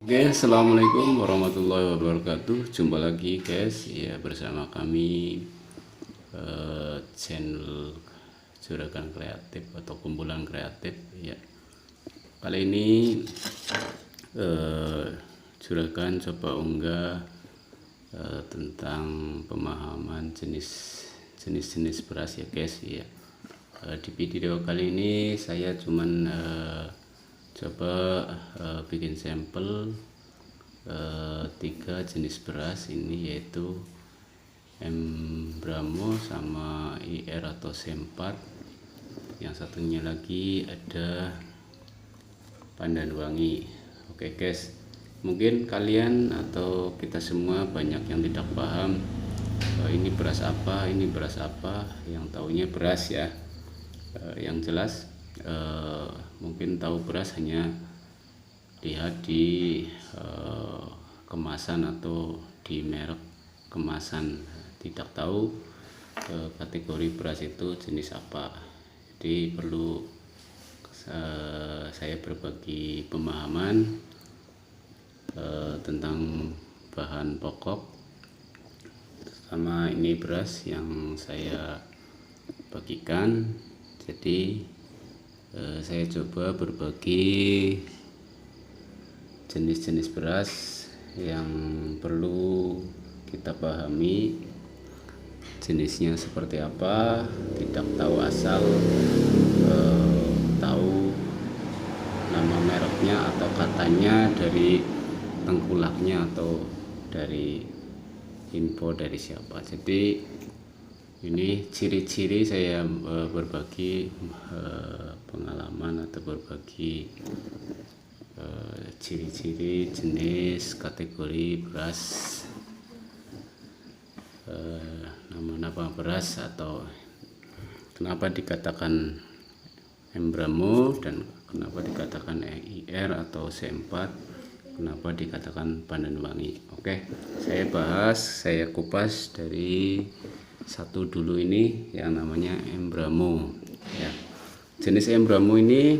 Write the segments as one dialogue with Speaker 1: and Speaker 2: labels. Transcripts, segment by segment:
Speaker 1: Oke, assalamualaikum warahmatullahi wabarakatuh. Jumpa lagi guys, ya bersama kami channel Juragan Kreatif atau Kumpulan Kreatif. Ya, kali ini Juragan coba unggah tentang pemahaman jenis beras ya guys. Ya, di video kali ini saya cuman coba bikin sampel 3 jenis beras ini, yaitu M Bramo sama IR atau C4. Yang satunya lagi ada Pandan Wangi. Oke guys, mungkin kalian atau kita semua banyak yang tidak paham ini beras apa, ini beras apa. Yang taunya beras ya, yang jelas mungkin tahu beras hanya lihat di kemasan atau di merek kemasan, tidak tahu kategori beras itu jenis apa. Jadi perlu saya berbagi pemahaman tentang bahan pokok, sama ini beras yang saya bagikan. Jadi saya coba berbagi jenis-jenis beras yang perlu kita pahami jenisnya seperti apa, tidak tahu asal, tahu nama mereknya atau katanya dari tengkulaknya atau dari info dari siapa. Jadi ini ciri-ciri saya berbagi pengalaman atau berbagi ciri-ciri jenis kategori beras, nama-nama beras, atau kenapa dikatakan M Bramo dan kenapa dikatakan IR atau C4, kenapa dikatakan Pandan Wangi. Oke, saya kupas dari satu dulu, ini yang namanya M Bramo ya. Jenis M Bramo ini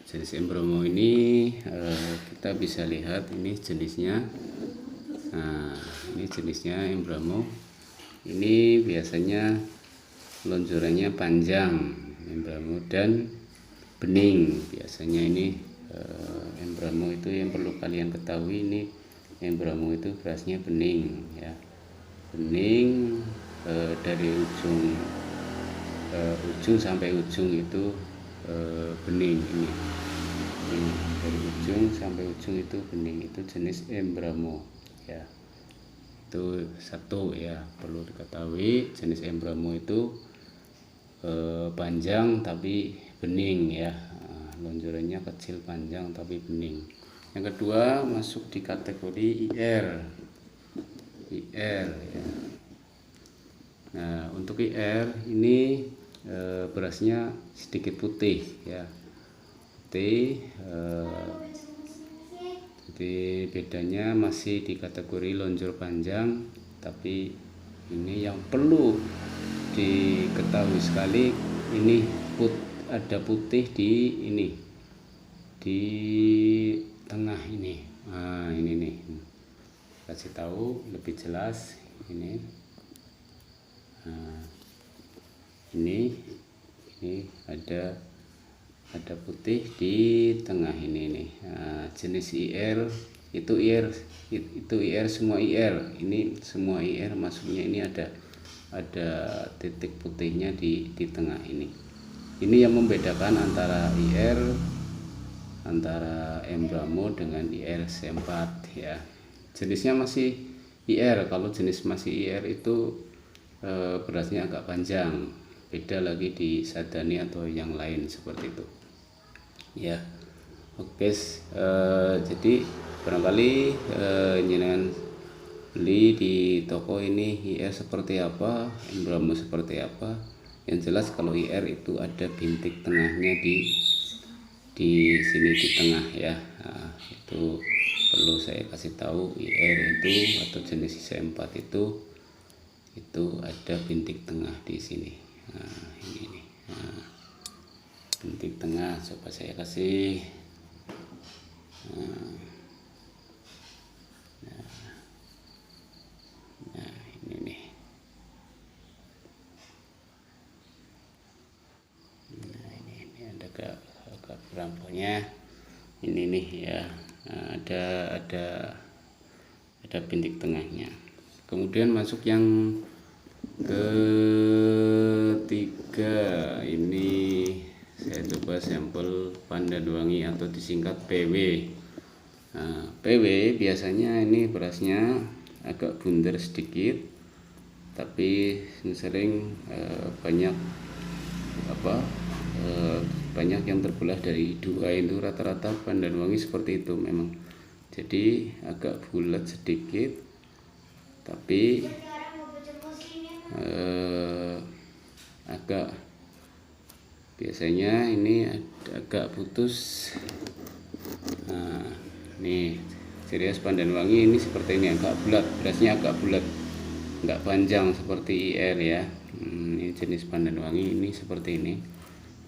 Speaker 1: jenis M Bramo ini kita bisa lihat ini jenisnya. Nah, ini jenisnya M Bramo. Ini biasanya lonjorannya panjang M Bramo dan bening. Biasanya ini M Bramo itu yang perlu kalian ketahui, ini M Bramo itu berasnya bening ya. Bening dari ujung sampai ujung itu bening. Ini dari ujung sampai ujung itu bening, itu jenis M Bramo ya. Itu satu ya, perlu diketahui jenis M Bramo itu panjang tapi bening ya, lonjorannya kecil, panjang tapi bening. Yang kedua masuk di kategori IR ya. Nah, untuk IR ini berasnya sedikit putih ya, putih. Jadi bedanya masih di kategori lonjor panjang, tapi ini yang perlu diketahui sekali, ini ada putih di ini, di tengah ini. Nah, ini nih, kasih tahu lebih jelas ini. Nah, ini ada putih di tengah ini nih. Nah, jenis IR itu IR semua IR. Ini semua IR masuknya ini ada titik putihnya di tengah ini. Ini yang membedakan antara IR, antara M Bramo dengan IR C4 ya. Jenisnya masih IR. Kalau jenis masih IR itu berasnya agak panjang, beda lagi di Sadani atau yang lain seperti itu ya. Oke, jadi barangkali jenengan beli di toko ini IR seperti apa, M Bramo seperti apa. Yang jelas kalau IR itu ada bintik tengahnya di sini di tengah ya. Nah, itu perlu saya kasih tahu, IR itu atau jenis C4 itu ada bintik tengah di sini. Nah, ini nih. Nah, bintik tengah coba saya kasih. Nah, ini nih. Nah, ini ada agak rampunya. Ini nih ya. Nah, ada bintik tengahnya. Kemudian masuk yang ketiga, ini saya coba sampel pandan wangi atau disingkat PW. Nah, PW biasanya ini berasnya agak bundar sedikit, tapi sering banyak banyak yang terbelah dari dua. Itu rata-rata pandan wangi seperti itu memang. Jadi agak bulat sedikit, tapi agak biasanya ini agak putus. Nah, nih ciri khas pandan wangi ini seperti ini, agak bulat, berasnya agak bulat, nggak panjang seperti IR ya. Ini jenis pandan wangi ini seperti ini,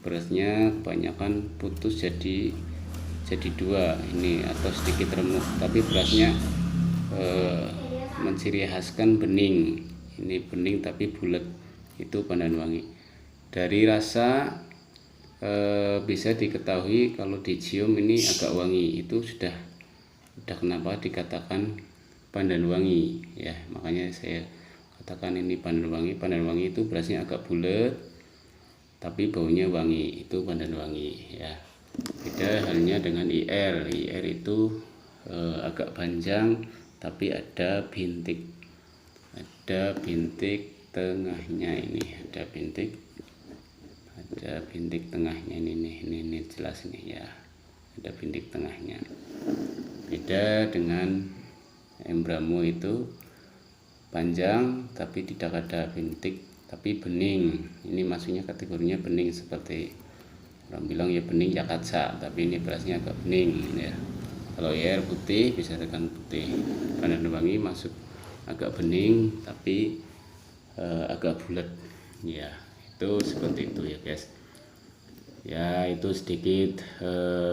Speaker 1: berasnya kebanyakan putus jadi dua ini atau sedikit remuk, tapi berasnya menciri khaskan bening. Ini bening tapi bulat, itu pandan wangi. Dari rasa bisa diketahui kalau dicium ini agak wangi, itu sudah kenapa dikatakan pandan wangi ya. Makanya saya katakan ini pandan wangi. Pandan wangi itu berasnya agak bulat tapi baunya wangi, itu pandan wangi ya. Beda halnya dengan IR. IR itu agak panjang tapi ada bintik tengahnya. Ini ada bintik tengahnya ini jelas nih ya, ada bintik tengahnya. Beda dengan Embramo, itu panjang tapi tidak ada bintik tapi bening. Ini maksudnya kategorinya bening, seperti orang bilang ya bening ya kaca, tapi ini berasnya agak bening ya. Kalau IR putih bisa tekan putih. Pandan wangi masuk agak bening tapi agak bulat ya. Itu seperti itu ya guys ya. Itu sedikit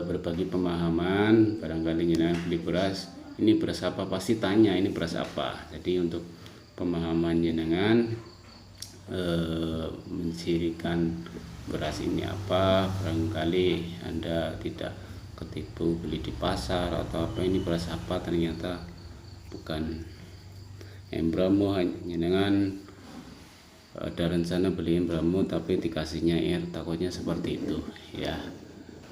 Speaker 1: berbagi pemahaman. Barangkali jenengan beli beras, ini beras apa, pasti tanya ini beras apa. Jadi untuk pemahaman jenengan mencirikan beras ini apa, barangkali Anda tidak ketipu beli di pasar atau apa, ini beras apa, ternyata bukan Embramo. Jenengan ada rencana beli Embramo tapi dikasihnya IR, takutnya seperti itu ya.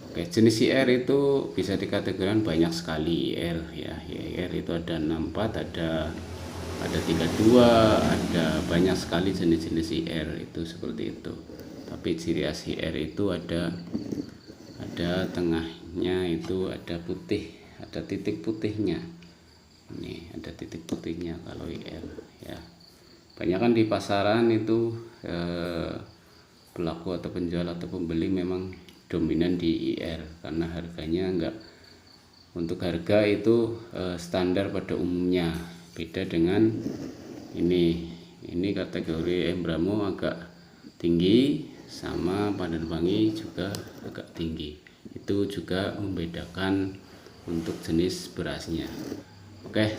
Speaker 1: Oke, jenis IR itu bisa dikategorikan banyak sekali IR ya. IR itu ada 64, ada 32, ada banyak sekali jenis-jenis IR itu seperti itu. Tapi ciri khas IR itu ada tengahnya itu ada putih, ada titik putihnya. Ini ada titik putihnya kalau IR ya. Banyak kan di pasaran itu pelaku atau penjual atau pembeli memang dominan di IR karena harganya enggak, untuk harga itu standar pada umumnya. Beda dengan ini kategori Embramo agak tinggi, sama pandan wangi juga agak tinggi. Itu juga membedakan untuk jenis berasnya. Oke,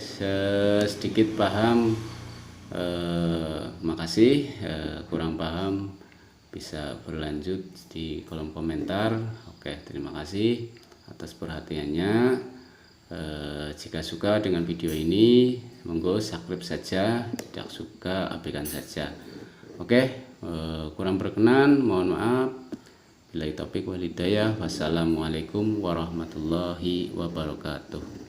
Speaker 1: sedikit paham. Makasih. Kurang paham bisa berlanjut di kolom komentar. Oke, terima kasih atas perhatiannya. Jika suka dengan video ini, monggo subscribe saja. Tidak suka, abaikan saja. Oke, kurang berkenan, mohon maaf. Billahi taufiq wal hidayah. Wassalamualaikum warahmatullahi wabarakatuh.